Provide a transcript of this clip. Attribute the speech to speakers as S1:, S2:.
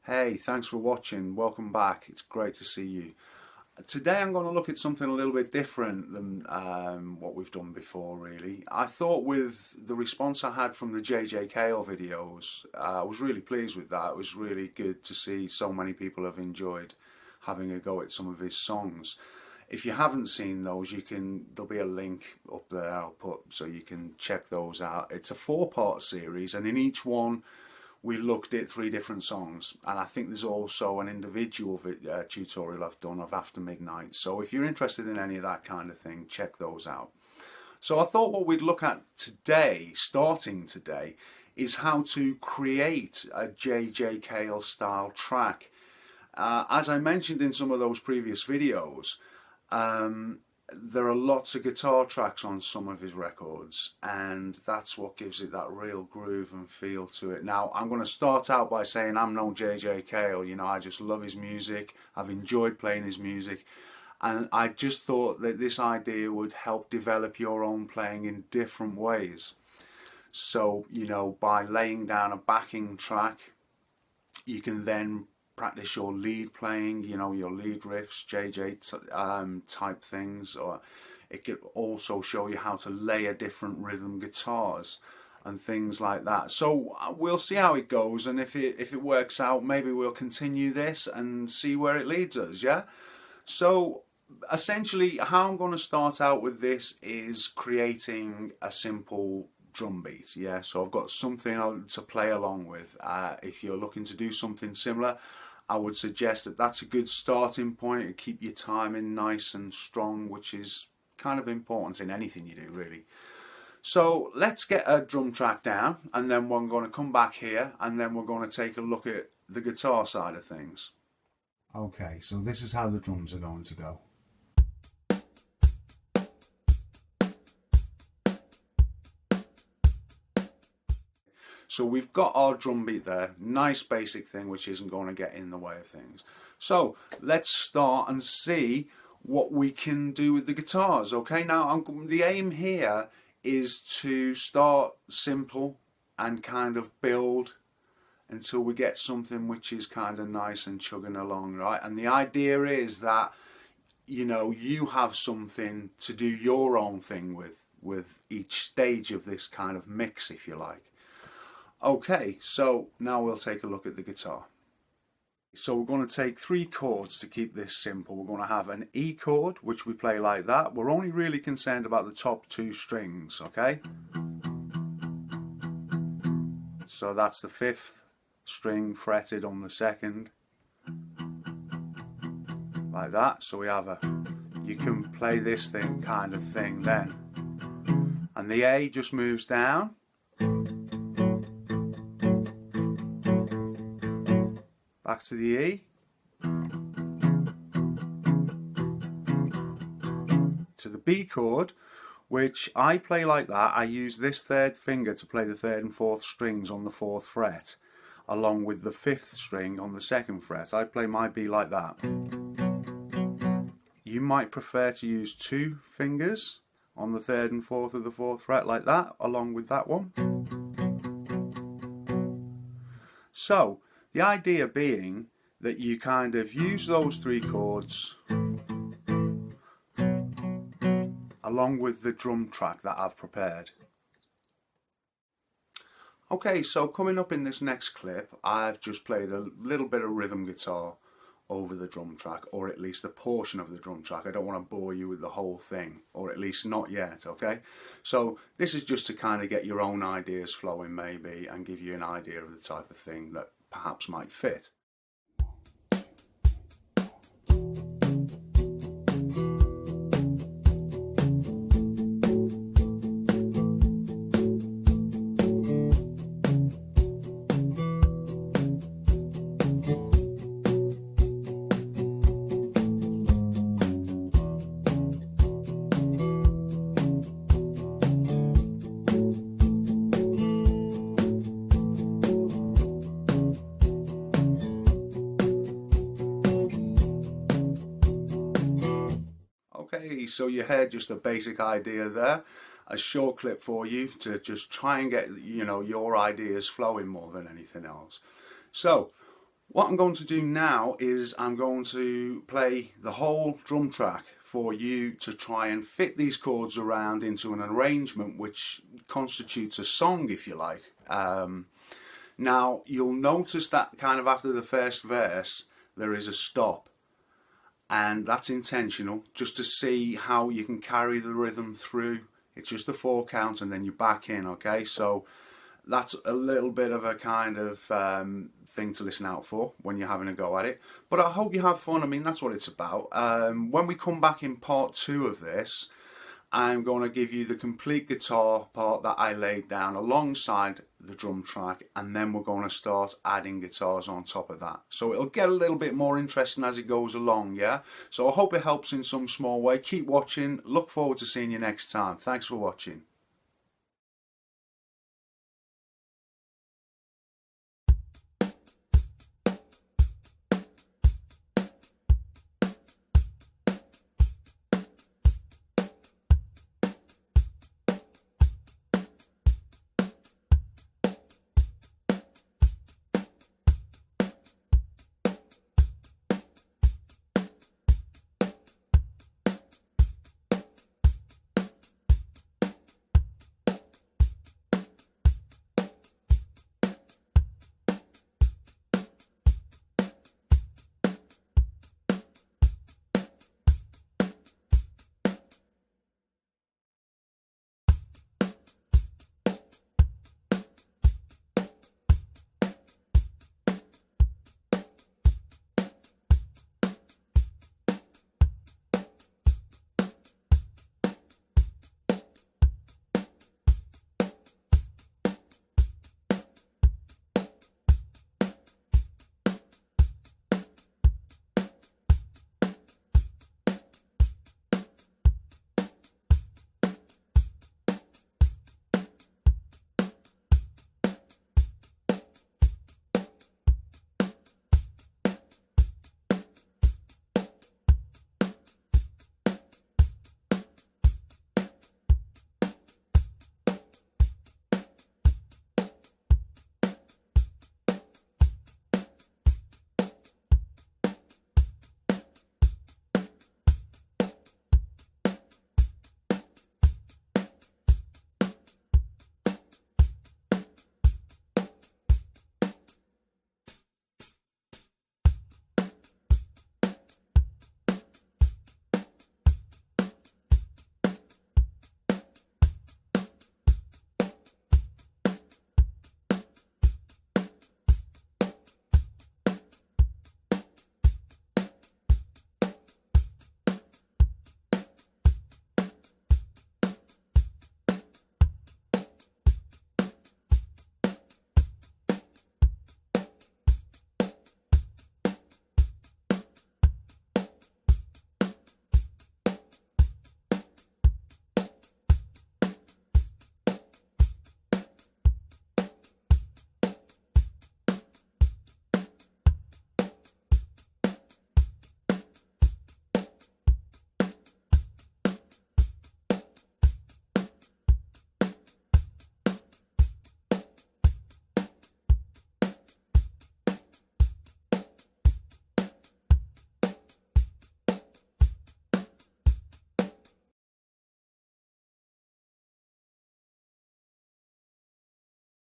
S1: Hey, thanks for watching. Welcome back. It's great to see you. Today I'm going to look at something a little bit different than what we've done before, really. I thought with the response I had from the JJ Cale videos, I was really pleased with that. It was really good to see so many people have enjoyed having a go at some of his songs. If you haven't seen those, there'll be a link up there I'll put so you can check those out. It's a 4-part series, and in each one we looked at 3 different songs, and I think there's also an individual tutorial I've done of After Midnight. So if you're interested in any of that kind of thing, check those out. So I thought what we'd look at today, starting today, is how to create a JJ Cale style track. As I mentioned in some of those previous videos, there are lots of guitar tracks on some of his records, and that's what gives it that real groove and feel to it. Now, I'm going to start out by saying I'm no JJ Cale. You know, I just love his music. I've enjoyed playing his music, and I just thought that this idea would help develop your own playing in different ways. So, you know, by laying down a backing track, you can then practice your lead playing, you know, your lead riffs, JJ type things, or it could also show you how to layer different rhythm guitars and things like that. So we'll see how it goes, and if it works out, maybe we'll continue this and see where it leads us, yeah? So essentially how I'm going to start out with this is creating a simple drum beat, yeah? So I've got something to play along with. If you're looking to do something similar, I would suggest that that's a good starting point to keep your timing nice and strong, which is kind of important in anything you do, really. So let's get a drum track down, and then we're going to come back here, and then we're going to take a look at the guitar side of things. Okay, so this is how the drums are going to go. So we've got our drum beat there, nice basic thing which isn't going to get in the way of things. So let's start and see what we can do with the guitars. Okay, now the aim here is to start simple and kind of build until we get something which is kind of nice and chugging along, right? And the idea is that, you know, you have something to do your own thing with each stage of this kind of mix, if you like. Okay, so now we'll take a look at the guitar. So we're going to take 3 chords to keep this simple. We're going to have an E chord, which we play like that. We're only really concerned about the top 2 strings, okay? So that's the 5th string fretted on the 2nd, like that. So we have you can play this thing kind of thing then. And the A just moves down. Back to the E, to the B chord, which I play like that. I use this 3rd finger to play the 3rd and 4th strings on the 4th fret, along with the 5th string on the 2nd fret. I play my B like that. You might prefer to use 2 fingers on the 3rd and 4th of the 4th fret like that, along with that one. So the idea being that you kind of use those 3 chords along with the drum track that I've prepared. Okay, so coming up in this next clip, I've just played a little bit of rhythm guitar over the drum track, or at least a portion of the drum track. I don't want to bore you with the whole thing, or at least not yet, okay? So this is just to kind of get your own ideas flowing maybe, and give you an idea of the type of thing that perhaps might fit. Okay, so you heard just a basic idea there, a short clip for you to just try and get, you know, your ideas flowing more than anything else. So What I'm going to do now is I'm going to play the whole drum track for you to try and fit these chords around into an arrangement which constitutes a song, if you like. Now you'll notice that kind of after the first verse there is a stop, and that's intentional, just to see how you can carry the rhythm through. It's just a 4 count and then you back in, okay? So that's a little bit of a kind of thing to listen out for when you're having a go at it. But I hope you have fun. I mean, that's what it's about. When we come back in part 2 of this, I'm going to give you the complete guitar part that I laid down alongside the drum track, and then we're going to start adding guitars on top of that. So it'll get a little bit more interesting as it goes along, yeah? So I hope it helps in some small way. Keep watching. Look forward to seeing you next time. Thanks for watching.